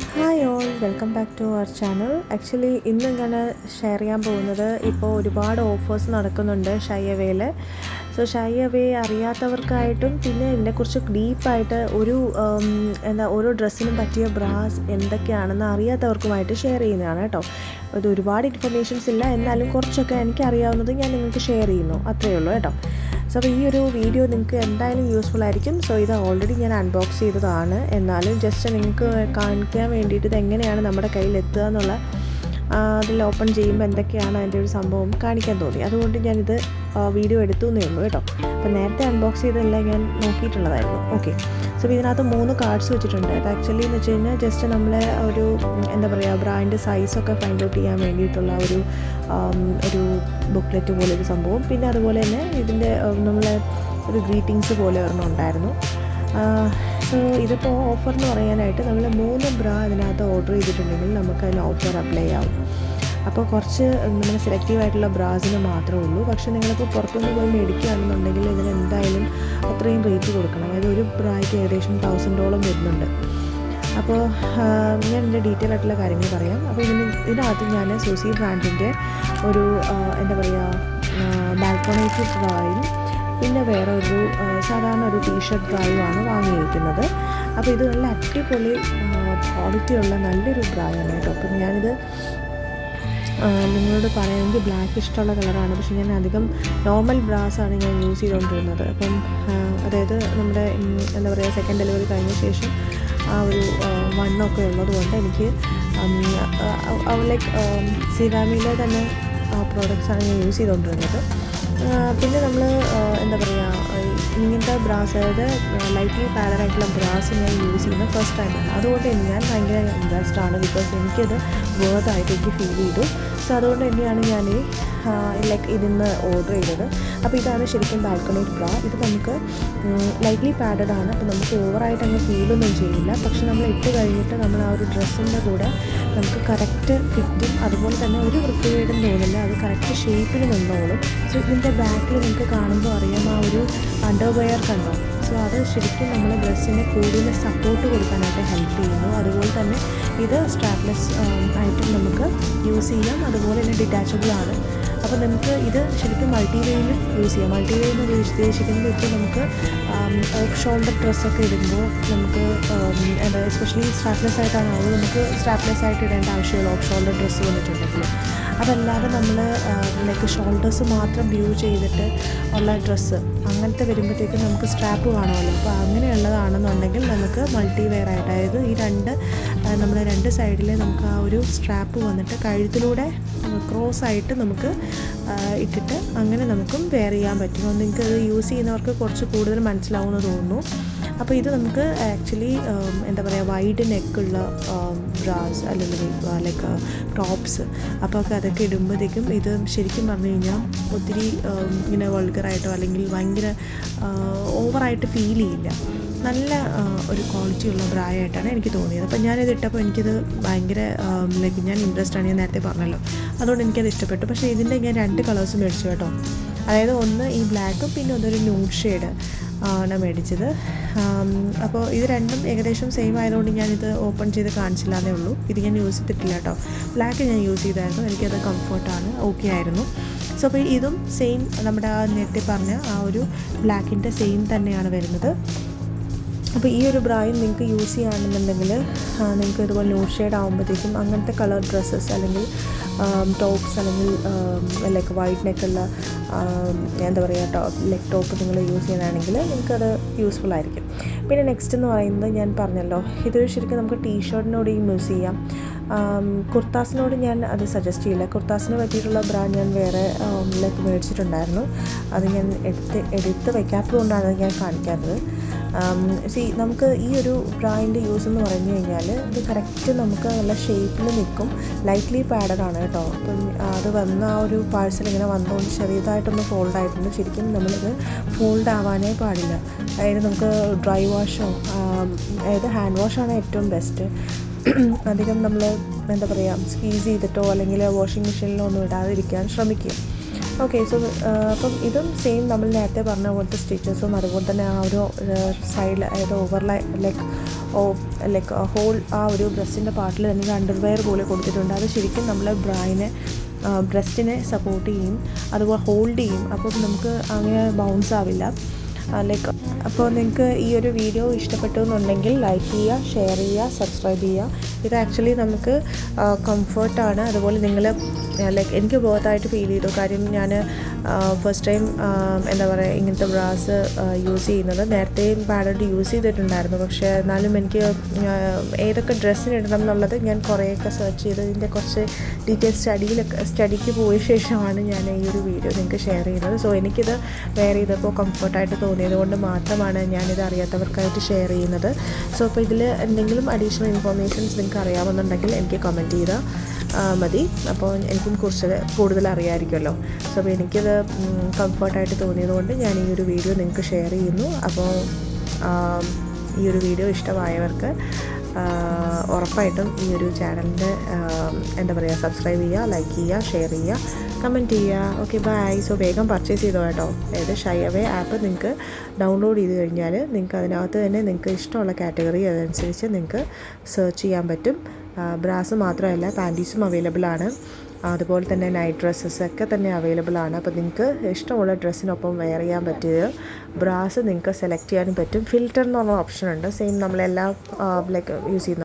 Hi all, welcome back to our channel. Actually ഇന്ന് ഞാൻ share ചെയ്യാൻ പോകുന്നത് ഇപ്പോൾ ഒരുപാട് ഓഫേഴ്സ് നടക്കുന്നുണ്ട് ഷൈ അവേയിൽ. സോ ഷൈ അവേ അറിയാത്തവർക്കായിട്ടും പിന്നെ ഇതിനെക്കുറിച്ച് ഡീപ്പായിട്ട് ഓരോ ഡ്രസ്സിനും പറ്റിയ ബ്രാസ് എന്തൊക്കെയാണെന്ന് അറിയാത്തവർക്കുമായിട്ട് ഷെയർ ചെയ്യുന്നതാണ് കേട്ടോ. അത് ഒരുപാട് ഇൻഫർമേഷൻസ് ഇല്ല, എന്നാലും കുറച്ചൊക്കെ എനിക്ക് അറിയാവുന്നത് ഞാൻ നിങ്ങൾക്ക് ഷെയർ ചെയ്യുന്നു, അത്രയേ ഉള്ളൂ കേട്ടോ. സോ അപ്പോൾ ഈ ഒരു വീഡിയോ നിങ്ങൾക്ക് എന്തായാലും യൂസ്ഫുൾ ആയിരിക്കും. സോ ഇത് ഓൾറെഡി ഞാൻ അൺബോക്സ് ചെയ്തതാണ്, എന്നാലും ജസ്റ്റ് നിങ്ങൾക്ക് കാണിക്കാൻ വേണ്ടിയിട്ട് ഇത് എങ്ങനെയാണ് നമ്മുടെ കയ്യിൽ എത്തുക എന്നുള്ള അതിൽ ഓപ്പൺ ചെയ്യുമ്പോൾ എന്തൊക്കെയാണ് അതിൻ്റെ ഒരു സംഭവം കാണിക്കാൻ തോന്നി, അതുകൊണ്ട് ഞാനിത് വീഡിയോ എടുത്തു എന്നേ ഉള്ളൂ കേട്ടോ. അപ്പോൾ നേരത്തെ അൺബോക്സ് ചെയ്തെല്ലാം ഞാൻ നോക്കിയിട്ടുള്ളതായിരുന്നു. ഓക്കെ, സോ ഇതിനകത്ത് 3 കാർഡ്സ് വെച്ചിട്ടുണ്ട്. അത് ആക്ച്വലി എന്ന് വെച്ച് കഴിഞ്ഞാൽ ജസ്റ്റ് നമ്മളെ ഒരു ബ്രാൻഡ് സൈസൊക്കെ ഫൈൻഡ് ഔട്ട് ചെയ്യാൻ വേണ്ടിയിട്ടുള്ള ഒരു ബുക്ക്ലെറ്റ് പോലെ ഒരു സംഭവം. പിന്നെ അതുപോലെ തന്നെ ഇതിൻ്റെ നമ്മളെ ഒരു ഗ്രീറ്റിങ്സ് പോലെ ഒരെണ്ണം ഉണ്ടായിരുന്നു. സോ ഇതിപ്പോൾ ഓഫർ എന്ന് പറയാനായിട്ട് നമ്മൾ 3 ബ്രാ ഇതിനകത്ത് ഓർഡർ ചെയ്തിട്ടുണ്ടെങ്കിൽ നമുക്ക് അതിന് ഓഫർ അപ്ലൈ ആവും. അപ്പോൾ കുറച്ച് നമ്മൾ സെലക്റ്റീവായിട്ടുള്ള ബ്രാസിന് മാത്രമേ ഉള്ളൂ. പക്ഷേ നിങ്ങളിപ്പോൾ പുറത്തുനിന്ന് പോയി മേടിക്കുകയാണെന്നുണ്ടെങ്കിൽ ഇതിന് എന്തായാലും അത്രയും റേറ്റ് കൊടുക്കണം. അതായത് ഒരു ബ്രായ്ക്ക് ഏകദേശം $1000 വരുന്നുണ്ട്. അപ്പോൾ ഞാൻ ഇതിൻ്റെ ഡീറ്റെയിൽ ആയിട്ടുള്ള കാര്യങ്ങൾ പറയാം. അപ്പോൾ ഇതിനകത്ത് ഞാൻ സൂസി ബ്രാൻഡിൻ്റെ ഒരു ബാൽക്കണൈറ്റ് ബ്രായും പിന്നെ വേറെ ഒരു സാധാരണ ഒരു ടീഷർട്ട് ബ്രായുമാണ് വാങ്ങിയിരിക്കുന്നത്. അപ്പോൾ ഇത് നല്ല അടിപൊളി ക്വാളിറ്റിയുള്ള നല്ലൊരു ബ്രായാണ് കേട്ടോ. അപ്പം ഞാനിത് നിങ്ങളോട് പറയുമെങ്കിൽ ബ്ലാക്ക് ഇഷ്ടമുള്ള കളറാണ്, പക്ഷേ ഞാൻ അധികം നോർമൽ ബ്രാസാണ് ഞാൻ യൂസ് ചെയ്തുകൊണ്ടിരുന്നത്. അപ്പം അതായത് നമ്മുടെ സെക്കൻഡ് ഡെലിവറി കഴിഞ്ഞ ശേഷം ആ ഒരു മണ്ണൊക്കെ ഉള്ളതുകൊണ്ട് എനിക്ക് സിറാമിയിലെ തന്നെ പ്രോഡക്റ്റ്സാണ് ഞാൻ യൂസ് ചെയ്തുകൊണ്ടിരുന്നത്. പിന്നെ നമ്മൾ ഇങ്ങനത്തെ ബ്രാസ്, അതായത് ലൈറ്റ്ലി പാഡറായിട്ടുള്ള ബ്രാസ് ഞാൻ യൂസ് ചെയ്യുന്ന ഫസ്റ്റ് ടൈമാണ്. അതുകൊണ്ട് ഞാൻ ഭയങ്കര ഇൻട്രസ്റ്റ് ആണ്, ബിക്കോസ് എനിക്കത് വേർത്തായിട്ട് എനിക്ക് ഫീൽ ചെയ്തു. സോ അതുകൊണ്ട് തന്നെയാണ് ഞാൻ ഇതിന്ന് ഓർഡർ ചെയ്തത്. അപ്പോൾ ഇതാണ് ശരിക്കും ബാൽക്കണൈറ്റ് ബ്രാ. ഇത് നമുക്ക് ലൈറ്റ്ലി പാഡഡ് ആണ്, അപ്പോൾ നമുക്ക് ഓവറായിട്ട് അങ്ങ് ഫീലൊന്നും ചെയ്യില്ല. പക്ഷെ നമ്മൾ ഇട്ട് കഴിഞ്ഞിട്ട് നമ്മൾ ആ ഒരു ഡ്രസ്സിൻ്റെ കൂടെ നമുക്ക് കറക്റ്റ് ഫിറ്റും അതുപോലെ തന്നെ ഒരു വൃത്തികേടും തോന്നില്ല, അത് കറക്റ്റ് ഷേപ്പിൽ നിന്നോളും. സോ ഇതിൻ്റെ ബാക്കിൽ നിങ്ങൾക്ക് കാണുമ്പോൾ അറിയാം ആ ഒരു അണ്ടർവെയർ കണ്ടോ. സോ അത് ശരിക്കും നമ്മൾ ഡ്രസ്സിനെ കൂടുതൽ സപ്പോർട്ട് കൊടുക്കാനായിട്ട് ഹെൽപ്പ് ചെയ്യുന്നു. അതുപോലെ തന്നെ ഇത് സ്ട്രാപ്ലെസ് ആയിട്ടും നമുക്ക് യൂസ് ചെയ്യാം, അതുപോലെ തന്നെ ഡിറ്റാച്ചബിൾ ആണ്. അപ്പോൾ നമുക്ക് ഇത് ശരിക്കും മൾട്ടിവേയിലും യൂസ് ചെയ്യാം. മൾട്ടിവേ എന്ന് ഉദ്ദേശിക്കുന്നത് ഇപ്പോൾ നമുക്ക് ഓഫ് ഷോൾഡർ ഡ്രസ്സൊക്കെ ഇടുമ്പോൾ നമുക്ക് എസ്പെഷ്യലി സ്ട്രാപ്ലെസ് ആയിട്ടാണ് അത് നമുക്ക് സ്ട്രാപ്ലെസ് ആയിട്ട് ഇടേണ്ട ആവശ്യമുള്ള ഓഫ് ഷോൾഡർ ഡ്രസ്സ് വന്നിട്ടുണ്ടെങ്കിൽ. അതല്ലാതെ നമ്മൾ ഷോൾഡേഴ്സ് മാത്രം വ്യൂ ചെയ്തിട്ട് ഉള്ള ഡ്രസ്സ് അങ്ങനത്തെ വരുമ്പോഴത്തേക്കും നമുക്ക് സ്ട്രാപ്പ് കാണുമല്ലോ. അപ്പോൾ അങ്ങനെയുള്ളതാണെന്നുണ്ടെങ്കിൽ നമുക്ക് മൾട്ടിവെയർ ആയിട്ട്, അതായത് ഈ നമ്മുടെ 2 സൈഡിൽ നമുക്ക് ആ ഒരു സ്ട്രാപ്പ് വന്നിട്ട് കഴുത്തിലൂടെ ക്രോസ് ആയിട്ട് നമുക്ക് ഇട്ടിട്ട് അങ്ങനെ നമുക്കും വെയർ ചെയ്യാൻ പറ്റും. നിങ്ങൾക്ക് ഇത് യൂസ് ചെയ്യുന്നവർക്ക് കുറച്ച് കൂടുതൽ മനസ്സിലാവുമെന്ന് തോന്നുന്നു. അപ്പോൾ ഇത് നമുക്ക് ആക്ച്വലി വൈഡ് നെക്കുള്ള ബ്രാസ് അല്ലെങ്കിൽ ടോപ്സ് അപ്പോൾ അതൊക്കെ ഇടുമ്പോഴത്തേക്കും ഇത് ശരിക്കും പറഞ്ഞു കഴിഞ്ഞാൽ ഒത്തിരി ഇങ്ങനെ വൾഗറായിട്ടോ അല്ലെങ്കിൽ ഭയങ്കര ഓവറായിട്ട് ഫീൽ ചെയ്യില്ല. നല്ല ഒരു ക്വാളിറ്റിയുള്ള ബ്രായായിട്ടാണ് എനിക്ക് തോന്നിയത്. അപ്പോൾ ഞാനിത് ഇട്ടപ്പോൾ എനിക്കിത് ഭയങ്കര ഞാൻ ഇൻട്രസ്റ്റ് ആണ്, ഞാൻ നേരത്തെ പറഞ്ഞല്ലോ, അതുകൊണ്ട് എനിക്കത് ഇഷ്ടപ്പെട്ടു. പക്ഷേ ഇതിൻ്റെ ഞാൻ 2 കളേഴ്സ് മേടിച്ചു കേട്ടോ. അതായത് ഒന്ന് ഈ ബ്ലാക്കും പിന്നെ ഒന്നൊരു ന്യൂഡ് ഷെയ്ഡ് ആണ് മേടിച്ചത്. അപ്പോൾ ഇത് രണ്ടും ഏകദേശം സെയിം ആയതുകൊണ്ട് ഞാനിത് ഓപ്പൺ ചെയ്ത് കാണിച്ചില്ല എന്നേ ഉള്ളൂ. ഇത് ഞാൻ യൂസ് ചെയ്തിട്ടില്ല കേട്ടോ. ബ്ലാക്ക് ഞാൻ യൂസ് ചെയ്തായിരുന്നു, എനിക്കത് കംഫർട്ടാണ്, ഓക്കെ ആയിരുന്നു. സോ അപ്പോൾ ഇതും സെയിം നമ്മുടെ ആ നേരത്തെ പറഞ്ഞ ആ ഒരു ബ്ലാക്കിൻ്റെ സെയിം തന്നെയാണ് വരുന്നത്. അപ്പോൾ ഈ ഒരു ബ്രായും നിങ്ങൾക്ക് യൂസ് ചെയ്യുകയാണെന്നുണ്ടെങ്കിൽ നിങ്ങൾക്ക് ഇതുപോലെ ന്യൂഡ് ഷെയ്ഡ് ആകുമ്പോഴത്തേക്കും അങ്ങനത്തെ കളർ ഡ്രസ്സസ് അല്ലെങ്കിൽ ടോപ്സ് അല്ലെങ്കിൽ വൈഡ് നെക്കുള്ള ലെഗ് ടോപ്പ് നിങ്ങൾ യൂസ് ചെയ്യുകയാണെങ്കിൽ നിങ്ങൾക്കത് യൂസ്ഫുൾ ആയിരിക്കും. പിന്നെ നെക്സ്റ്റ് എന്ന് പറയുന്നത് ഞാൻ പറഞ്ഞല്ലോ, ഇത് ശരിക്കും നമുക്ക് ടീഷർട്ടിനോടെയും യൂസ് ചെയ്യാം. കുർത്താസിനോട് ഞാൻ അത് സജസ്റ്റ് ചെയ്യില്ല. കുർത്താസിന് പറ്റിയിട്ടുള്ള ബ്രാ ഞാൻ വേറെ മേടിച്ചിട്ടുണ്ടായിരുന്നു, അത് ഞാൻ എടുത്ത് വയ്ക്കാത്തത് കൊണ്ടാണ് ഞാൻ കാണിക്കാത്തത്. നമുക്ക് ഈ ഒരു ബ്രാൻഡ് യൂസ് എന്ന് പറഞ്ഞു കഴിഞ്ഞാൽ ഇത് കറക്റ്റ് നമുക്ക് നല്ല ഷേപ്പിൽ നിൽക്കും. ലൈറ്റ്ലി പാഡഡ് ആണ് കേട്ടോ. അപ്പം അത് വന്ന ആ ഒരു പാഴ്സൽ ഇങ്ങനെ വന്നുകൊണ്ട് ചെറിയതായിട്ടൊന്ന് ഫോൾഡ് ആയിട്ടുണ്ട്. ശരിക്കും നമ്മളിത് ഫോൾഡ് ആവാനേ പാടില്ല. അതായത് നമുക്ക് ഡ്രൈ വാഷോ അതായത് ഹാൻഡ് വാഷാണ് ഏറ്റവും ബെസ്റ്റ്. അധികം നമ്മൾ സ്ക്വീസ് ചെയ്തിട്ടോ അല്ലെങ്കിൽ വാഷിംഗ് മെഷീനിലോ ഒന്നും ഇടാതിരിക്കാൻ ശ്രമിക്കുക. ഓക്കെ, സോ അപ്പം ഇതും സെയിം നമ്മൾ നേരത്തെ പറഞ്ഞ പോലത്തെ സ്റ്റിച്ചസും അതുപോലെ തന്നെ ആ ഒരു സൈഡിൽ, അതായത് ലൈക്ക് ഹോൾ ആ ഒരു ബ്രസ്റ്റിൻ്റെ പാർട്ടിൽ തന്നെ ഒരു അണ്ടർവെയർ പോലെ കൊടുത്തിട്ടുണ്ട്. അത് ശരിക്കും നമ്മളെ ബ്രസ്റ്റിനെ സപ്പോർട്ട് ചെയ്യും, അതുപോലെ ഹോൾഡ് ചെയ്യും. അപ്പം നമുക്ക് അങ്ങനെ ബൗൺസ് ആവില്ല. ലൈക്ക് അപ്പോൾ നിങ്ങൾക്ക് ഈ ഒരു വീഡിയോ ഇഷ്ടപ്പെട്ടു എന്നുണ്ടെങ്കിൽ ലൈക്ക് ചെയ്യുക, ഷെയർ ചെയ്യുക, സബ്സ്ക്രൈബ് ചെയ്യുക. ഇത് ആക്ച്വലി നമുക്ക് കംഫർട്ടാണ്. അതുപോലെ നിങ്ങൾ ലൈക്ക് എനിക്ക് ബോത്തായിട്ട് ഫീൽ ചെയ്തു. കാര്യം ഞാൻ ഫസ്റ്റ് ടൈം എന്താ പറയുക ഇങ്ങനത്തെ ബ്രാസ് യൂസ് ചെയ്യുന്നത്. നേരത്തെയും പാഡഡ് യൂസ് ചെയ്തിട്ടുണ്ടായിരുന്നു. പക്ഷേ എന്നാലും എനിക്ക് ഏതൊക്കെ ഡ്രസ്സിന് ഇടണം എന്നുള്ളത് ഞാൻ കുറേയൊക്കെ സെർച്ച് ചെയ്ത് ഇതിൻ്റെ കുറച്ച് സ്റ്റഡിക്ക് പോയ ശേഷമാണ് ഞാൻ ഈ ഒരു വീഡിയോ നിങ്ങൾക്ക് ഷെയർ ചെയ്യുന്നത്. സോ എനിക്കിത് വെയർ ചെയ്തപ്പോൾ കംഫർട്ടായിട്ട് തോന്നിയത് കൊണ്ട് മാത്രമാണ് ഞാനിത് അറിയാത്തവർക്കായിട്ട് ഷെയർ ചെയ്യുന്നത്. സോ അപ്പോൾ ഇതിൽ എന്തെങ്കിലും അഡീഷണൽ ഇൻഫോർമേഷൻസ് നിങ്ങൾക്ക് അറിയാമെന്നുണ്ടെങ്കിൽ എനിക്ക് കമൻറ്റ് ചെയ്താൽ മതി. അപ്പോൾ എനിക്കും കുറച്ച് കൂടുതൽ അറിയാമായിരിക്കുമല്ലോ. സോ അപ്പോൾ എനിക്കത് കംഫർട്ടായിട്ട് തോന്നിയതുകൊണ്ട് ഞാൻ ഈ ഒരു വീഡിയോ നിങ്ങൾക്ക് ഷെയർ ചെയ്യുന്നു. അപ്പോൾ ഈ ഒരു വീഡിയോ ഇഷ്ടമായവർക്ക് ഉറപ്പായിട്ടും ഈ ഒരു ചാനലിൻ്റെ എന്താ പറയുക സബ്സ്ക്രൈബ് ചെയ്യുക, ലൈക്ക് ചെയ്യുക, ഷെയർ ചെയ്യുക, കമൻറ്റ് ചെയ്യുക. Okay bye. സോ വേഗം പർച്ചേസ് ചെയ്തോ കേട്ടോ. അതായത് ഷൈഅവേ ആപ്പ് നിങ്ങൾക്ക് ഡൗൺലോഡ് ചെയ്ത് കഴിഞ്ഞാൽ നിങ്ങൾക്ക് അതിനകത്ത് തന്നെ നിങ്ങൾക്ക് ഇഷ്ടമുള്ള കാറ്റഗറി അതനുസരിച്ച് നിങ്ങൾക്ക് സെർച്ച് ചെയ്യാൻ പറ്റും. ബ്രാസ് മാത്രമല്ല പാൻറ്റീസും അവൈലബിൾ ആണ്. അതുപോലെ തന്നെ നൈറ്റ് ഡ്രസ്സസൊക്കെ തന്നെ അവൈലബിൾ ആണ്. അപ്പോൾ നിങ്ങൾക്ക് ഇഷ്ടമുള്ള ഡ്രസ്സിനൊപ്പം വെയർ ചെയ്യാൻ പറ്റിയ ബ്രാസ് നിങ്ങൾക്ക് സെലക്ട് ചെയ്യാനും പറ്റും. ഫിൽറ്റർ എന്ന് പറഞ്ഞ ഓപ്ഷൻ ഉണ്ട്. സെയിം നമ്മളെല്ലാം ലൈക്ക് യൂസ് ചെയ്യുന്ന